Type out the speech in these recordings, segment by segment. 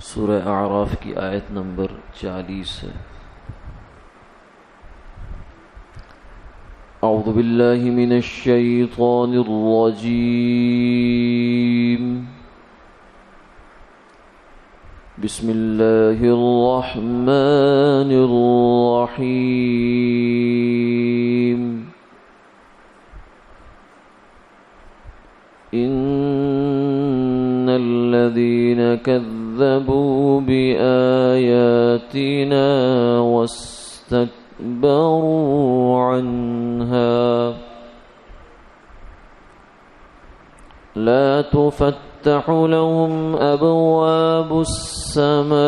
سورہ اعراف کی آیت نمبر 40 ہے۔ اعوذ باللہ من الشیطان الرجیم، بسم اللہ الرحمن الرحیم۔ ان الذین كذبوا بآياتنا واستكبروا عنها لا تفتح لهم أبواب السماء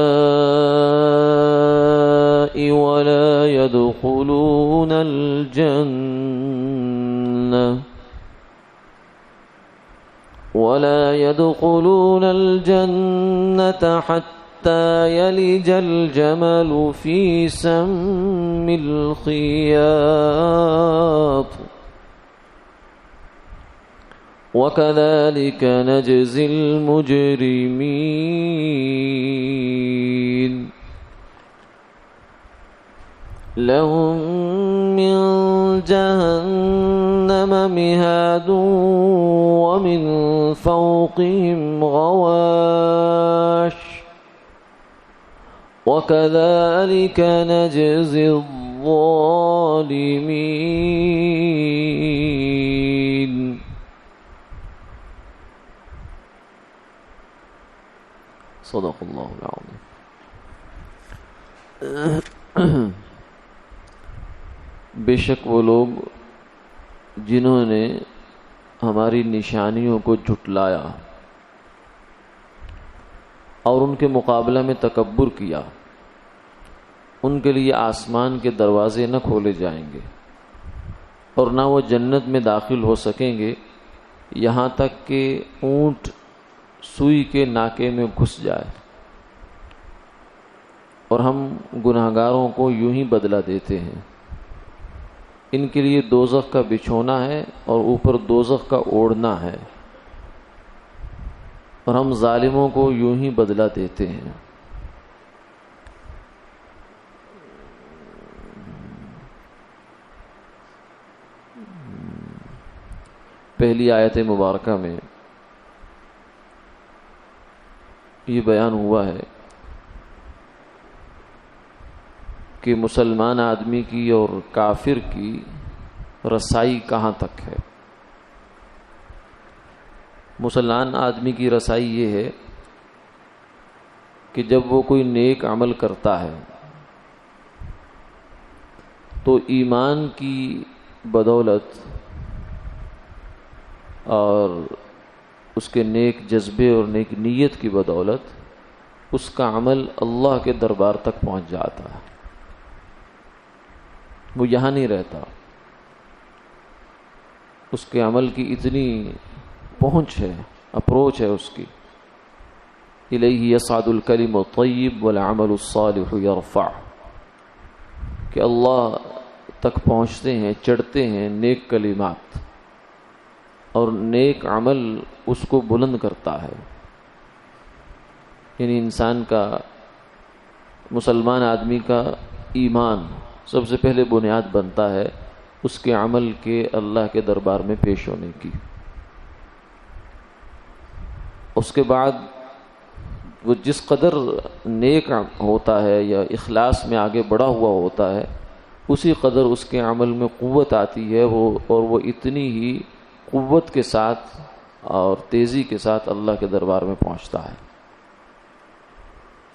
ولا يدخلون الجنة حتى يلج الجمل في سم الخياط وكذلك نجزي المجرمين لهم من جهنم مهاد ومن فوقهم غواش وكذلك نجزي الظالمين۔ صدق اللہ العظیم۔ بے شک وہ لوگ جنہوں نے ہماری نشانیوں کو جھٹلایا اور ان کے مقابلہ میں تکبر کیا، ان کے لیے آسمان کے دروازے نہ کھولے جائیں گے اور نہ وہ جنت میں داخل ہو سکیں گے یہاں تک کہ اونٹ سوئی کے ناکے میں گھس جائے، اور ہم گناہگاروں کو یوں ہی بدلہ دیتے ہیں۔ ان کے لیے دوزخ کا بچھونا ہے اور اوپر دوزخ کا اوڑھنا ہے، اور ہم ظالموں کو یوں ہی بدلہ دیتے ہیں۔ پہلی آیت مبارکہ میں یہ بیان ہوا ہے کہ مسلمان آدمی کی اور کافر کی رسائی کہاں تک ہے۔ مسلمان آدمی کی رسائی یہ ہے کہ جب وہ کوئی نیک عمل کرتا ہے تو ایمان کی بدولت اور اس کے نیک جذبے اور نیک نیت کی بدولت اس کا عمل اللہ کے دربار تک پہنچ جاتا ہے، وہ یہاں نہیں رہتا۔ اس کے عمل کی اتنی پہنچ ہے، اپروچ ہے اس کی، الیہ یصعد الکلم الطیب والعمل الصالح یرفع، کہ اللہ تک پہنچتے ہیں، چڑھتے ہیں نیک کلمات، اور نیک عمل اس کو بلند کرتا ہے۔ یعنی انسان کا، مسلمان آدمی کا ایمان سب سے پہلے بنیاد بنتا ہے اس کے عمل کے اللہ کے دربار میں پیش ہونے کی۔ اس کے بعد وہ جس قدر نیک ہوتا ہے یا اخلاص میں آگے بڑھا ہوا ہوتا ہے، اسی قدر اس کے عمل میں قوت آتی ہے، اور وہ اتنی ہی قوت کے ساتھ اور تیزی کے ساتھ اللہ کے دربار میں پہنچتا ہے۔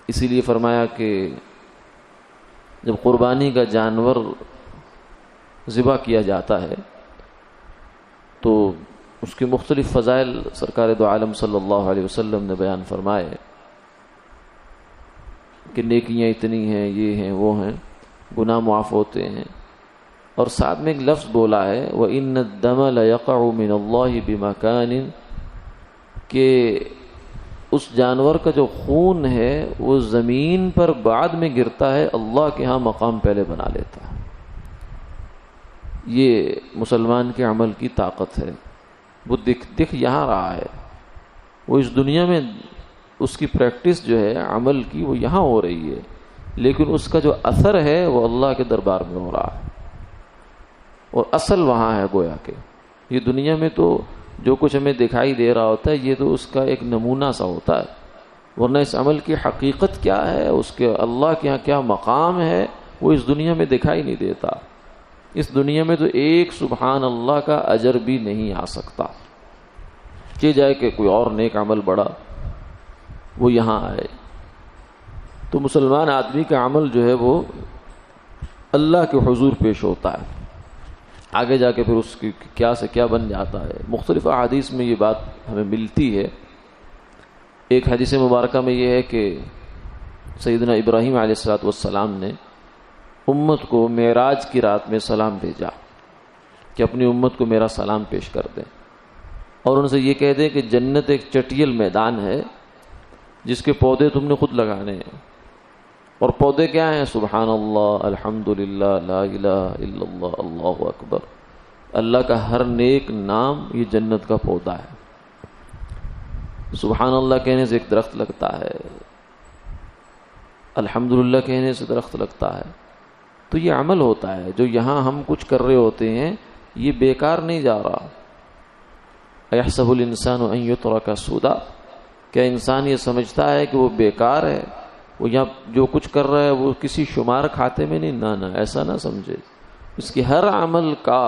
اسی لیے فرمایا کہ جب قربانی کا جانور ذبح کیا جاتا ہے تو اس کے مختلف فضائل سرکار دو عالم صلی اللہ علیہ وسلم نے بیان فرمائے کہ نیکیاں اتنی ہیں، یہ ہیں، وہ ہیں، گناہ معاف ہوتے ہیں، اور ساتھ میں ایک لفظ بولا ہے وَإِنَّ الدَّمَ لَيَقَعُ مِنَ اللَّهِ بِمَكَانٍ، کہ اس جانور کا جو خون ہے وہ زمین پر بعد میں گرتا ہے، اللہ کے ہاں مقام پہلے بنا لیتا ہے۔ یہ مسلمان کے عمل کی طاقت ہے۔ وہ دکھ یہاں رہا ہے، وہ اس دنیا میں اس کی پریکٹس جو ہے عمل کی وہ یہاں ہو رہی ہے، لیکن اس کا جو اثر ہے وہ اللہ کے دربار میں ہو رہا ہے، اور اصل وہاں ہے گویا کہ یہ دنیا میں تو جو کچھ ہمیں دکھائی دے رہا ہوتا ہے یہ تو اس کا ایک نمونہ سا ہوتا ہے، ورنہ اس عمل کی حقیقت کیا ہے، اس کے اللہ کے یہاں کیا مقام ہے، وہ اس دنیا میں دکھائی نہیں دیتا۔ اس دنیا میں تو ایک سبحان اللہ کا اجر بھی نہیں آ سکتا، کہ جائے کہ کوئی اور نیک عمل بڑا وہ یہاں آئے۔ تو مسلمان آدمی کا عمل جو ہے وہ اللہ کے حضور پیش ہوتا ہے، آگے جا کے پھر اس کی کیا سے کیا بن جاتا ہے۔ مختلف احادیث میں یہ بات ہمیں ملتی ہے۔ ایک حدیث مبارکہ میں یہ ہے کہ سیدنا ابراہیم علیہ السلام نے امت کو معراج کی رات میں سلام بھیجا کہ اپنی امت کو میرا سلام پیش کر دیں، اور ان سے یہ کہہ دیں کہ جنت ایک چٹیل میدان ہے جس کے پودے تم نے خود لگانے ہیں، اور پودے کیا ہیں؟ سبحان اللہ، الحمدللہ، لا الہ الا اللہ، اللہ اکبر۔ اللہ کا ہر نیک نام یہ جنت کا پودا ہے۔ سبحان اللہ کہنے سے ایک درخت لگتا ہے، الحمدللہ کہنے سے درخت لگتا ہے۔ تو یہ عمل ہوتا ہے جو یہاں ہم کچھ کر رہے ہوتے ہیں، یہ بیکار نہیں جا رہا۔ ایحسب الانسان ان یترک سدی، کیا انسان یہ سمجھتا ہے کہ وہ بیکار ہے، وہ یہاں جو کچھ کر رہا ہے وہ کسی شمار کھاتے میں نہیں؟ نہ ایسا نہ سمجھے۔ اس کی ہر عمل کا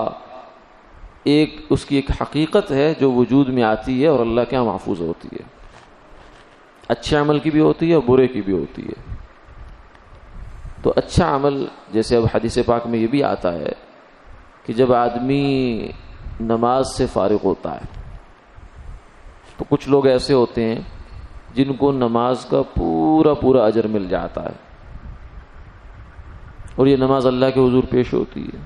اس کی ایک حقیقت ہے جو وجود میں آتی ہے اور اللہ کے یہاں محفوظ ہوتی ہے۔ اچھے عمل کی بھی ہوتی ہے اور برے کی بھی ہوتی ہے۔ تو اچھا عمل، جیسے اب حدیث پاک میں یہ بھی آتا ہے کہ جب آدمی نماز سے فارغ ہوتا ہے تو کچھ لوگ ایسے ہوتے ہیں جن کو نماز کا پورا اجر مل جاتا ہے، اور یہ نماز اللہ کے حضور پیش ہوتی ہے۔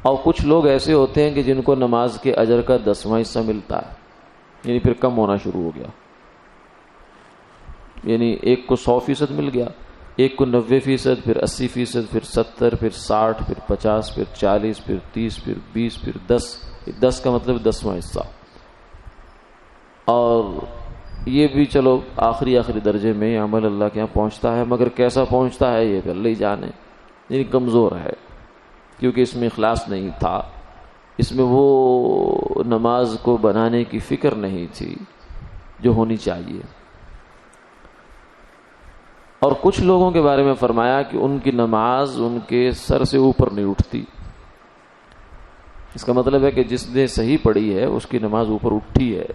اور کچھ لوگ ایسے ہوتے ہیں کہ جن کو نماز کے اجر کا 10واں حصہ ملتا ہے، یعنی پھر کم ہونا شروع ہو گیا، یعنی ایک کو 100% مل گیا، ایک کو 90%، پھر 80%، پھر 70، پھر 60، پھر 50، پھر 40، پھر 30، پھر 20، پھر 10 کا مطلب 10واں حصہ۔ اور یہ بھی چلو آخری درجے میں عمل اللہ کے یہاں پہنچتا ہے، مگر کیسا پہنچتا ہے یہ اللہ ہی جانے، یعنی کمزور ہے، کیونکہ اس میں اخلاص نہیں تھا، اس میں وہ نماز کو بنانے کی فکر نہیں تھی جو ہونی چاہیے۔ اور کچھ لوگوں کے بارے میں فرمایا کہ ان کی نماز ان کے سر سے اوپر نہیں اٹھتی۔ اس کا مطلب ہے کہ جس نے صحیح پڑھی ہے اس کی نماز اوپر اٹھی ہے،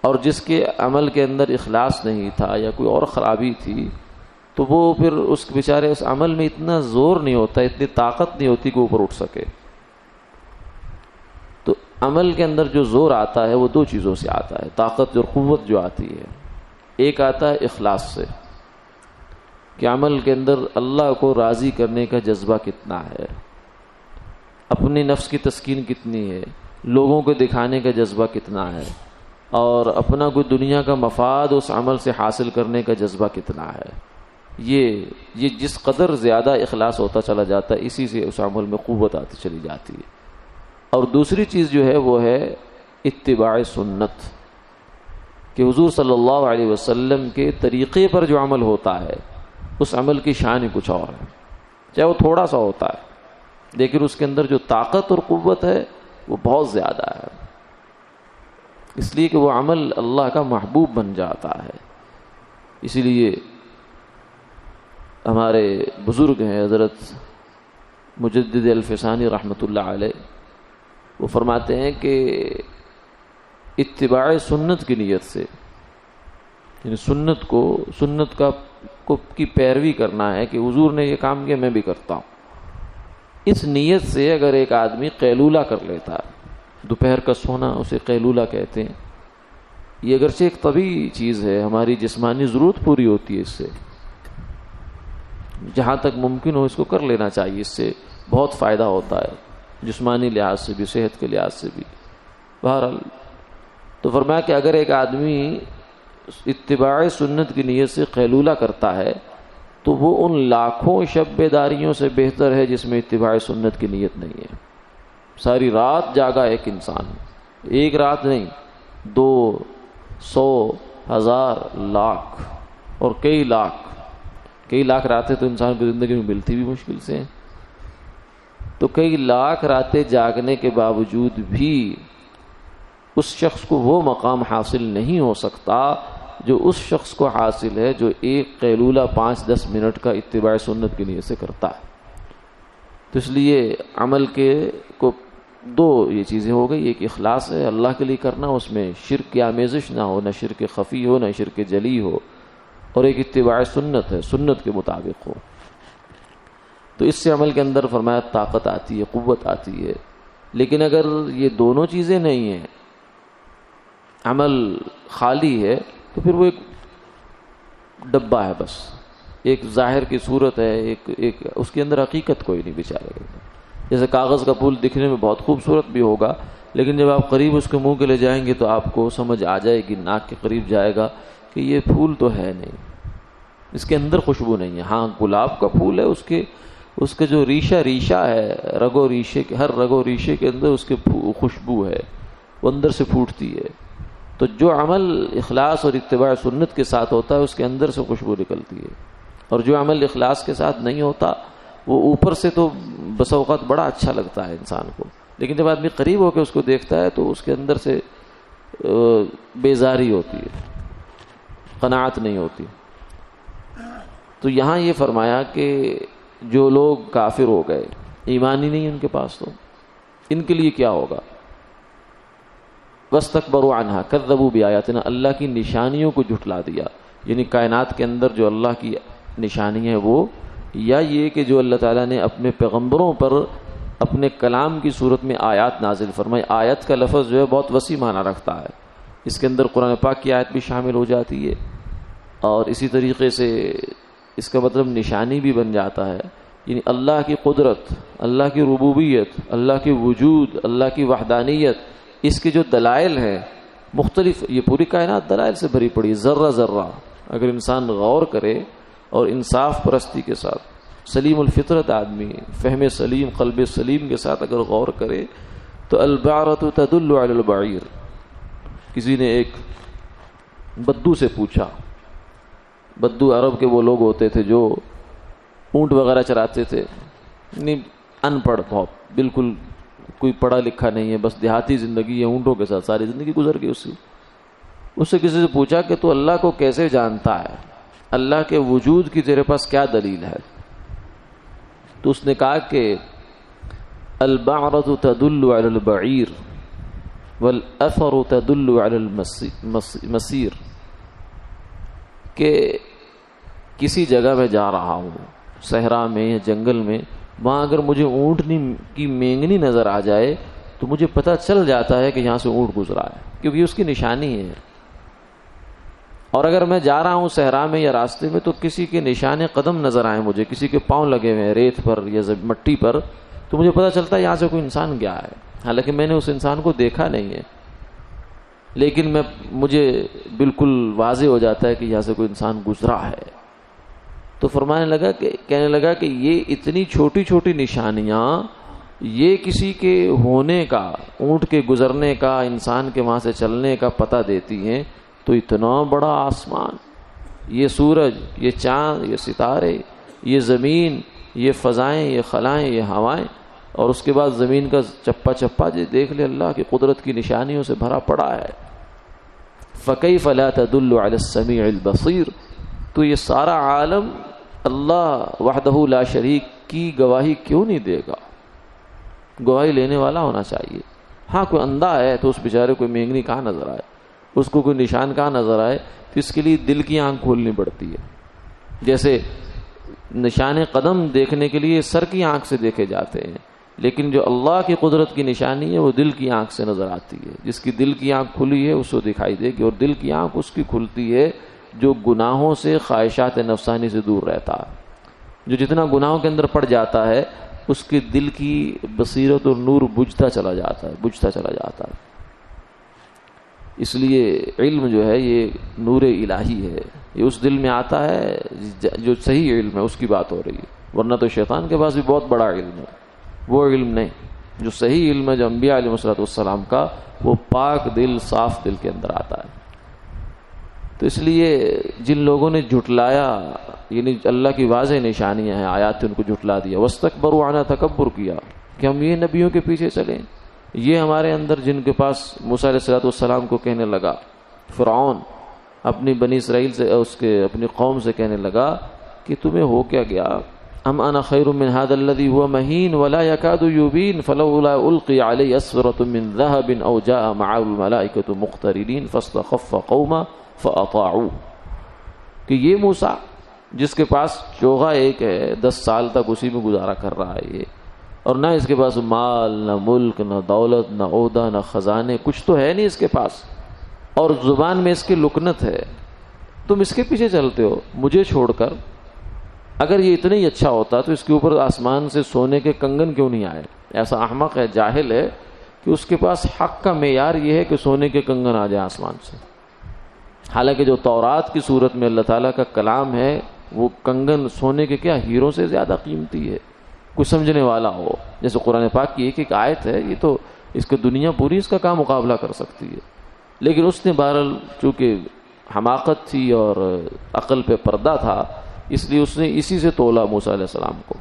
اور جس کے عمل کے اندر اخلاص نہیں تھا یا کوئی اور خرابی تھی تو وہ پھر اس بیچارے اس عمل میں اتنا زور نہیں ہوتا، اتنی طاقت نہیں ہوتی کہ اوپر اٹھ سکے۔ تو عمل کے اندر جو زور آتا ہے وہ دو چیزوں سے آتا ہے، طاقت اور قوت جو آتی ہے، ایک آتا ہے اخلاص سے کہ عمل کے اندر اللہ کو راضی کرنے کا جذبہ کتنا ہے، اپنی نفس کی تسکین کتنی ہے، لوگوں کو دکھانے کا جذبہ کتنا ہے، اور اپنا کوئی دنیا کا مفاد اس عمل سے حاصل کرنے کا جذبہ کتنا ہے۔ یہ جس قدر زیادہ اخلاص ہوتا چلا جاتا ہے اسی سے اس عمل میں قوت آتی چلی جاتی ہے۔ اور دوسری چیز جو ہے وہ ہے اتباع سنت، کہ حضور صلی اللہ علیہ وسلم کے طریقے پر جو عمل ہوتا ہے اس عمل کی شان ہی کچھ اور ہے، چاہے وہ تھوڑا سا ہوتا ہے لیکن اس کے اندر جو طاقت اور قوت ہے وہ بہت زیادہ ہے، اس لیے کہ وہ عمل اللہ کا محبوب بن جاتا ہے۔ اسی لیے ہمارے بزرگ ہیں حضرت مجدد الفسانی رحمۃ اللہ علیہ، وہ فرماتے ہیں کہ اتباع سنت کی نیت سے، یعنی سنت کی پیروی کرنا ہے کہ حضور نے یہ کام کیا میں بھی کرتا ہوں، اس نیت سے اگر ایک آدمی قیلولہ کر لیتا ہے، دوپہر کا سونا اسے قیلولہ کہتے ہیں، یہ اگرچہ ایک طبیعی چیز ہے، ہماری جسمانی ضرورت پوری ہوتی ہے اس سے، جہاں تک ممکن ہو اس کو کر لینا چاہیے، اس سے بہت فائدہ ہوتا ہے جسمانی لحاظ سے بھی، صحت کے لحاظ سے بھی۔ بہرحال تو فرمایا کہ اگر ایک آدمی اتباع سنت کی نیت سے قیلولہ کرتا ہے تو وہ ان لاکھوں شب بیداریوں سے بہتر ہے جس میں اتباع سنت کی نیت نہیں ہے۔ ساری رات جاگا ایک انسان، ایک رات نہیں، 200 ہزار لاکھ اور کئی لاکھ راتیں تو انسان کو زندگی میں ملتی بھی مشکل سے ہیں، تو کئی لاکھ راتیں جاگنے کے باوجود بھی اس شخص کو وہ مقام حاصل نہیں ہو سکتا جو اس شخص کو حاصل ہے جو ایک قیلولہ 5-10 منٹ کا اتباع سنت کی نیت سے کرتا ہے۔ تو اس لیے عمل کے کو دو یہ چیزیں ہو گئی، ایک اخلاص ہے اللہ کے لیے کرنا، اس میں شرک کی آمیزش نہ ہو، نہ شرک خفی ہو نہ شرک جلی ہو، اور ایک اتباع سنت ہے، سنت کے مطابق ہو۔ تو اس سے عمل کے اندر فرمایا طاقت آتی ہے، قوت آتی ہے۔ لیکن اگر یہ دونوں چیزیں نہیں ہیں، عمل خالی ہے، تو پھر وہ ایک ڈبہ ہے، بس ایک ظاہر کی صورت ہے، ایک اس کے اندر حقیقت کوئی نہیں بیچارے۔ جیسے کاغذ کا پھول دکھنے میں بہت خوبصورت بھی ہوگا، لیکن جب آپ قریب اس کے منہ کے لے جائیں گے تو آپ کو سمجھ آ جائے گی، ناک کے قریب جائے گا کہ یہ پھول تو ہے نہیں، اس کے اندر خوشبو نہیں ہے۔ ہاں گلاب کا پھول ہے، اس کے جو ریشہ ہے، ہر رگ و ریشے کے اندر اس کے خوشبو ہے، وہ اندر سے پھوٹتی ہے۔ تو جو عمل اخلاص اور اتباع سنت کے ساتھ ہوتا ہے اس کے اندر سے خوشبو نکلتی ہے، اور جو عمل اخلاص کے ساتھ نہیں ہوتا وہ اوپر سے تو بس اوقات بڑا اچھا لگتا ہے انسان کو، لیکن جب آدمی قریب ہو کے اس کو دیکھتا ہے تو اس کے اندر سے بیزاری ہوتی ہے، قناعت نہیں ہوتی۔ تو یہاں یہ فرمایا کہ جو لوگ کافر ہو گئے، ایمان ہی نہیں ان کے پاس، تو ان کے لیے کیا ہوگا؟ وَاسْتَكْبَرُوا عَنْهَا كَذَّبُوا بِآيَاتِنَا، اللہ کی نشانیوں کو جھٹلا دیا، یعنی کائنات کے اندر جو اللہ کی نشانی ہے وہ، یا یہ کہ جو اللہ تعالیٰ نے اپنے پیغمبروں پر اپنے کلام کی صورت میں آیات نازل فرمائی۔ آیت کا لفظ جو ہے بہت وسیع معنی رکھتا ہے، اس کے اندر قرآن پاک کی آیت بھی شامل ہو جاتی ہے، اور اسی طریقے سے اس کا مطلب نشانی بھی بن جاتا ہے، یعنی اللہ کی قدرت، اللہ کی ربوبیت، اللہ کی وجود، اللہ کی وحدانیت، اس کے جو دلائل ہیں مختلف، یہ پوری کائنات دلائل سے بھری پڑی، ذرہ ذرہ اگر انسان غور کرے اور انصاف پرستی کے ساتھ، سلیم الفطرت آدمی، فہم سلیم، قلب سلیم کے ساتھ اگر غور کرے تو البعرۃ تدل علی البعیر۔ کسی نے ایک بدو سے پوچھا، بدو عرب کے وہ لوگ ہوتے تھے جو اونٹ وغیرہ چراتے تھے، یعنی ان پڑھ، بہت بالکل کوئی پڑھا لکھا نہیں ہے، بس دیہاتی زندگی ہے، اونٹوں کے ساتھ ساری زندگی گزر گئی اس سے کسی سے پوچھا کہ تو اللہ کو کیسے جانتا ہے، اللہ کے وجود کی تیرے پاس کیا دلیل ہے؟ تو اس نے کہا کہ البعرۃ تدل علی البعیر والاثر تدل علی المسیر، کہ کسی جگہ میں جا رہا ہوں، صحرا میں یا جنگل میں، وہاں اگر مجھے اونٹنی کی مینگنی نظر آ جائے تو مجھے پتہ چل جاتا ہے کہ یہاں سے اونٹ گزرا ہے، کیونکہ یہ اس کی نشانی ہے۔ اور اگر میں جا رہا ہوں صحرا میں یا راستے میں تو کسی کے نشان قدم نظر آئے مجھے، کسی کے پاؤں لگے ہوئے ہیں ریت پر یا مٹی پر، تو مجھے پتہ چلتا ہے یہاں سے کوئی انسان گیا ہے، حالانکہ میں نے اس انسان کو دیکھا نہیں ہے، لیکن مجھے بالکل واضح ہو جاتا ہے کہ یہاں سے کوئی انسان گزرا ہے۔ تو کہنے لگا کہ یہ اتنی چھوٹی چھوٹی نشانیاں، یہ کسی کے ہونے کا، اونٹ کے گزرنے کا، انسان کے وہاں سے چلنے کا پتہ دیتی ہیں، تو اتنا بڑا آسمان، یہ سورج، یہ چاند، یہ ستارے، یہ زمین، یہ فضائیں، یہ خلائیں، یہ ہوائیں، اور اس کے بعد زمین کا چپا چپا دیکھ لے، اللہ کی قدرت کی نشانیوں سے بھرا پڑا ہے۔ فَكَيْفَ لَا تَدُلُّ عَلَى السَّمِيعِ الْبَصِيرِ، تو یہ سارا عالم اللہ وحدہ لا شریک کی گواہی کیوں نہیں دے گا؟ گواہی لینے والا ہونا چاہیے۔ ہاں کوئی اندھا ہے تو اس بیچارے کو مینگنی کہاں نظر آئے، اس کو کوئی نشان کہاں نظر آئے، تو اس کے لیے دل کی آنکھ کھولنی پڑتی ہے۔ جیسے نشان قدم دیکھنے کے لیے سر کی آنکھ سے دیکھے جاتے ہیں، لیکن جو اللہ کی قدرت کی نشانی ہے وہ دل کی آنکھ سے نظر آتی ہے۔ جس کی دل کی آنکھ کھلی ہے اس کو دکھائی دے گی، اور دل کی آنکھ اس کی کھلتی ہے جو گناہوں سے، خواہشات نفسانی سے دور رہتا ہے۔ جو جتنا گناہوں کے اندر پڑ جاتا ہے اس کے دل کی بصیرت اور نور بجھتا چلا جاتا ہے۔ اس لیے علم جو ہے یہ نور الہی ہے، یہ اس دل میں آتا ہے جو صحیح علم ہے، اس کی بات ہو رہی ہے، ورنہ تو شیطان کے پاس بھی بہت بڑا علم ہے، وہ علم نہیں جو صحیح علم ہے، جو انبیاء علیہ الصلوۃ والسلام کا، وہ پاک دل، صاف دل کے اندر آتا ہے۔ تو اس لیے جن لوگوں نے جھٹلایا، یعنی اللہ کی واضح نشانیاں ہیں، آیات ان کو جھٹلا دیا، واستکبروا عنہ، تکبر کیا کہ ہم یہ نبیوں کے پیچھے چلیں، یہ ہمارے اندر جن کے پاس موسیٰ علیہ السلام کو کہنے لگا، فرعون اپنی بنی اسرائیل سے اپنی قوم سے کہنے لگا کہ تمہیں ہو کیا گیا، ام انا خیر من هذا الذي هو مهين ولا يكاد يبين فلولا القي عليه اسورة من ذهب او جاء معه الملائكة مقترنين فاستخف قوما فاطاعوه، کہ یہ موسیٰ جس کے پاس چوغا ایک ہے، 10 سال تک اسی میں گزارا کر رہا ہے یہ، اور نہ اس کے پاس مال، نہ ملک، نہ دولت، نہ عہدہ، نہ خزانے، کچھ تو ہے نہیں اس کے پاس، اور زبان میں اس کی لکنت ہے، تم اس کے پیچھے چلتے ہو مجھے چھوڑ کر۔ اگر یہ اتنا ہی اچھا ہوتا تو اس کے اوپر آسمان سے سونے کے کنگن کیوں نہیں آئے؟ ایسا احمق ہے، جاہل ہے کہ اس کے پاس حق کا معیار یہ ہے کہ سونے کے کنگن آ جائیں آسمان سے، حالانکہ جو تورات کی صورت میں اللہ تعالیٰ کا کلام ہے وہ کنگن سونے کے کیا ہیروں سے زیادہ قیمتی ہے، کوئی سمجھنے والا ہو۔ جیسے قرآن پاک کی ایک آیت ہے، یہ تو اس کی دنیا پوری اس کا کام مقابلہ کر سکتی ہے، لیکن اس نے بہرحال چونکہ حماقت تھی اور عقل پہ پردہ تھا، اس لیے اس نے اسی سے تولا موسیٰ علیہ السلام کو،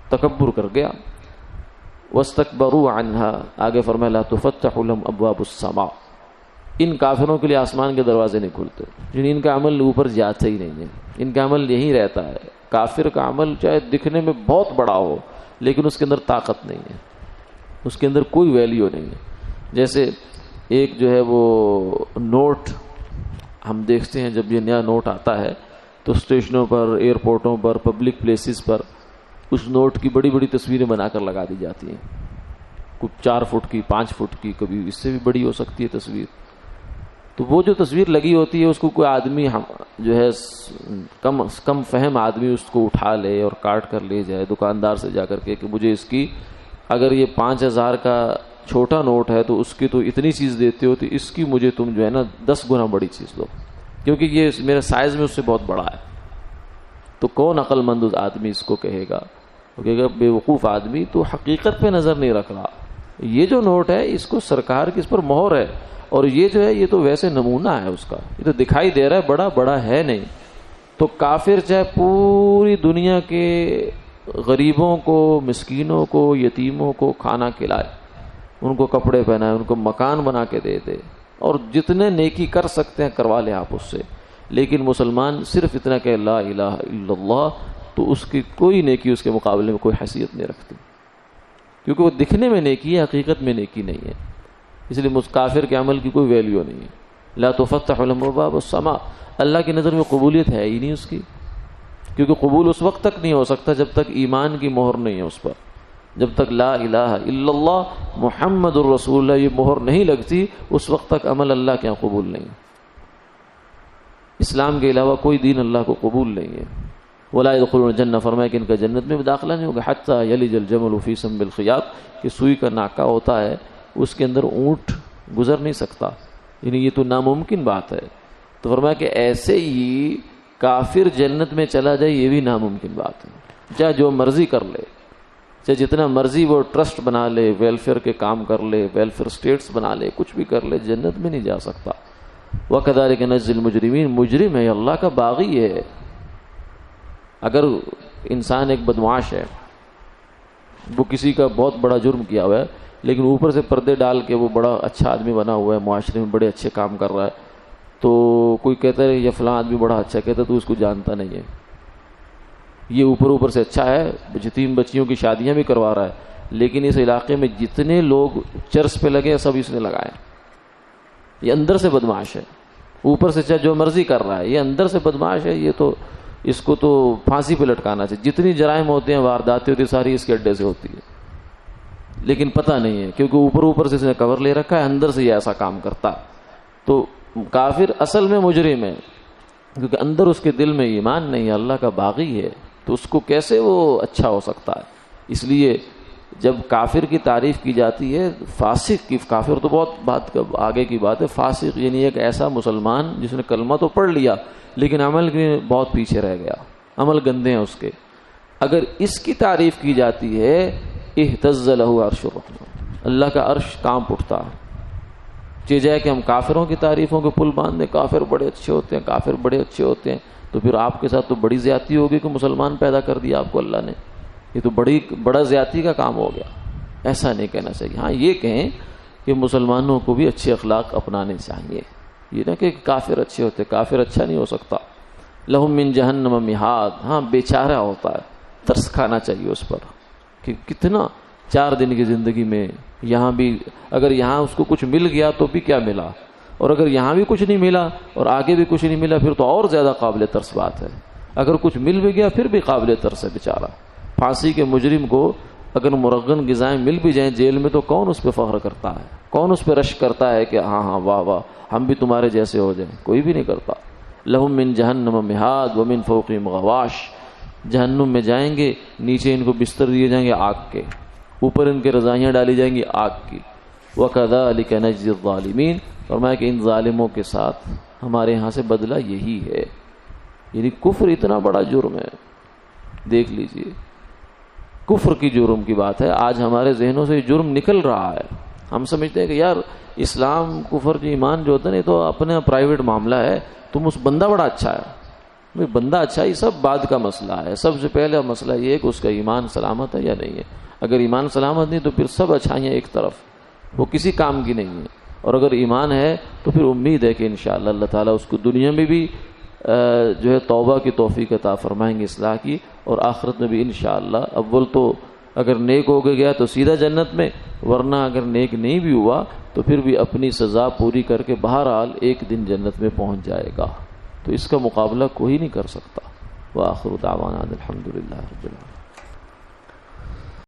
تکبر کر گیا۔ واستکبروا عنہا، آگے فرمایا لا تفتح لهم ابواب السماء، ان کافروں کے لیے آسمان کے دروازے نہیں کھلتے، یعنی ان کا عمل اوپر جاتا ہی نہیں ہے، ان کا عمل یہی رہتا ہے۔ کافر کا عمل چاہے دکھنے میں بہت بڑا ہو لیکن اس کے اندر طاقت نہیں ہے، اس کے اندر کوئی ویلیو نہیں ہے۔ جیسے ایک جو ہے وہ نوٹ ہم دیکھتے ہیں، جب یہ نیا نوٹ آتا ہے تو اسٹیشنوں پر، ایئرپورٹوں پر، پبلک پلیسز پر اس نوٹ کی بڑی بڑی تصویریں بنا کر لگا دی جاتی ہیں، کچھ 4 فٹ کی، 5 فٹ کی، کبھی اس سے بھی بڑی ہو سکتی ہے تصویر۔ تو وہ جو تصویر لگی ہوتی ہے اس کو کوئی آدمی جو ہے کم فہم آدمی اس کو اٹھا لے اور کاٹ کر لے جائے دکاندار سے جا کر کے کہ مجھے اس کی، اگر یہ 5000 کا چھوٹا نوٹ ہے تو اس کی تو اتنی چیز دیتے ہو، تو اس کی مجھے تم جو ہے نا 10 گنا بڑی چیز دو، کیونکہ یہ میرے سائز میں اس سے بہت بڑا ہے۔ تو کون عقل مند آدمی اس کو کہے گا؟ وہ کہے گا بے وقوف آدمی، تو حقیقت پہ نظر نہیں رکھ رہا۔ یہ جو نوٹ ہے اس کو سرکار کی اس پر مہر ہے، اور یہ جو ہے یہ تو ویسے نمونہ ہے اس کا، یہ تو دکھائی دے رہا ہے، بڑا بڑا ہے نہیں۔ تو کافر چاہے پوری دنیا کے غریبوں کو، مسکینوں کو، یتیموں کو کھانا کھلائے، ان کو کپڑے پہنائے، ان کو مکان بنا کے دے دے، اور جتنے نیکی کر سکتے ہیں کروا لیں آپ اس سے، لیکن مسلمان صرف اتنا کہ لا الہ الا اللہ، تو اس کی کوئی نیکی اس کے مقابلے میں کوئی حیثیت نہیں رکھتی، کیونکہ وہ دکھنے میں نیکی ہے، حقیقت میں نیکی نہیں ہے۔ اس لیے کافر کے عمل کی کوئی ویلیو نہیں ہے۔ لا تفتح لهم ابواب السماء، اللہ کی نظر میں قبولیت ہے ہی نہیں اس کی، کیونکہ قبول اس وقت تک نہیں ہو سکتا جب تک ایمان کی مہر نہیں ہے اس پر، جب تک لا الہ الا اللہ محمد الرسول اللہ یہ مہر نہیں لگتی اس وقت تک عمل اللہ کے یہاں قبول نہیں۔ اسلام کے علاوہ کوئی دین اللہ کو قبول نہیں ہے۔ ولا يدخلون الجنہ، فرمایا کہ ان کا جنت میں بھی داخلہ نہیں ہوگا، حتی یلج الجمل فی سم الخیاط، کہ سوئی کا ناکا ہوتا ہے اس کے اندر اونٹ گزر نہیں سکتا، یعنی یہ تو ناممکن بات ہے۔ تو فرمایا کہ ایسے ہی کافر جنت میں چلا جائے یہ بھی ناممکن بات ہے، چاہے جو مرضی کر لے، چاہے جتنا مرضی وہ ٹرسٹ بنا لے، ویلفیئر کے کام کر لے، ویلفیئر اسٹیٹس بنا لے، کچھ بھی کر لے، جنت میں نہیں جا سکتا۔ وَكَذَلِكَ نَجْزِي الْمُجْرِمِينَ، مجرم ہے، اللہ کا باغی ہے۔ اگر انسان ایک بدمعاش ہے، وہ کسی کا بہت بڑا جرم کیا ہوا ہے لیکن اوپر سے پردے ڈال کے وہ بڑا اچھا آدمی بنا ہوا ہے، معاشرے میں بڑے اچھے کام کر رہا ہے، تو کوئی کہتا ہے یہ فلاں آدمی بڑا اچھا، کہتا ہے تو اس کو جانتا نہیں ہے، یہ اوپر سے اچھا ہے، یتیم بچیوں کی شادیاں بھی کروا رہا ہے، لیکن اس علاقے میں جتنے لوگ چرس پہ لگے سب اس نے لگائے، یہ اندر سے بدمعاش ہے، اوپر سے چاہے جو مرضی کر رہا ہے، یہ اندر سے بدمعاش ہے، یہ تو اس کو تو پھانسی پہ لٹکانا چاہیے۔ جتنی جرائم ہوتے ہیں، وارداتیں ہوتی ہیں، ساری اس کے اڈے سے ہوتی ہے، لیکن پتہ نہیں ہے کیونکہ اوپر سے اس نے کور لے رکھا ہے، اندر سے یہ ایسا کام کرتا ہے۔ تو کافر اصل میں مجرم ہے کیونکہ اندر اس کے دل میں ایمان نہیں ہے، اللہ کا باغی ہے، تو اس کو کیسے وہ اچھا ہو سکتا ہے؟ اس لیے جب کافر کی تعریف کی جاتی ہے، فاسق کی، کافر تو بہت بات آگے کی بات ہے، فاسق یعنی ایک ایسا مسلمان جس نے کلمہ تو پڑھ لیا لیکن عمل میں بہت پیچھے رہ گیا، عمل گندے ہیں اس کے، اگر اس کی تعریف کی جاتی ہے اہتز لہ عرش الرحمن، اللہ کا عرش کانپ اٹھتا، چیز ہے کہ ہم کافروں کی تعریفوں کے پل باندھ دیں، کافر بڑے اچھے ہوتے ہیں، کافر بڑے اچھے ہوتے ہیں، تو پھر آپ کے ساتھ تو بڑی زیادتی ہوگی کہ مسلمان پیدا کر دیا آپ کو اللہ نے، یہ تو بڑا زیادتی کا کام ہو گیا. ایسا نہیں کہنا چاہیے. ہاں یہ کہیں کہ مسلمانوں کو بھی اچھے اخلاق اپنانے چاہیے، یہ نہ کہ کافر اچھے ہوتے، کافر اچھا نہیں ہو سکتا. لہم من جہنم مہاد، ہاں بیچارہ ہوتا ہے، ترس کھانا چاہیے اس پر کہ کتنا 4 دن کی زندگی میں یہاں بھی اگر یہاں اس کو کچھ مل گیا تو بھی کیا ملا، اور اگر یہاں بھی کچھ نہیں ملا اور آگے بھی کچھ نہیں ملا پھر تو اور زیادہ قابل ترس بات ہے. اگر کچھ مل بھی گیا پھر بھی قابل ترس ہے بیچارہ. پھانسی کے مجرم کو اگر مرغن غذائیں مل بھی جائیں جیل میں تو کون اس پہ فخر کرتا ہے، کون اس پہ رش کرتا ہے کہ ہاں ہاں واہ واہ ہم بھی تمہارے جیسے ہو جائیں؟ کوئی بھی نہیں کرتا. لہم من جہنم مہاد ومن فوقہم غواش، جہنم میں جائیں گے، نیچے ان کو بستر دیے جائیں گے آگ کے، اوپر ان کے رضائیاں ڈالی جائیں گی آگ کی. وَكَذَلِكَ نَجْزِي الظَّالِمِينَ، فرمایا کہ ان ظالموں کے ساتھ ہمارے ہاں سے بدلہ یہی ہے. یعنی کفر اتنا بڑا جرم ہے، دیکھ لیجئے کفر کی جرم کی بات ہے. آج ہمارے ذہنوں سے یہ جرم نکل رہا ہے. ہم سمجھتے ہیں کہ یار اسلام کفر جو ایمان جو ہوتا ہے یہ تو اپنا پرائیویٹ معاملہ ہے، تم اس بندہ بڑا اچھا ہے. بھئی بندہ اچھا یہ سب بعد کا مسئلہ ہے. سب سے پہلے مسئلہ یہ ہے کہ اس کا ایمان سلامت ہے یا نہیں ہے. اگر ایمان سلامت نہیں تو پھر سب اچھائیاں ایک طرف، وہ کسی کام کی نہیں ہے. اور اگر ایمان ہے تو پھر امید ہے کہ انشاءاللہ اللہ تعالیٰ اس کو دنیا میں بھی جو ہے توبہ کی توفیق عطا فرمائیں گے، اصلاح کی، اور آخرت میں بھی انشاءاللہ. اول تو اگر نیک ہو گیا تو سیدھا جنت میں، ورنہ اگر نیک نہیں بھی ہوا تو پھر بھی اپنی سزا پوری کر کے بہرحال ایک دن جنت میں پہنچ جائے گا. تو اس کا مقابلہ کوئی نہیں کر سکتا. وآخر دعوانا الحمدللہ رب العالمین.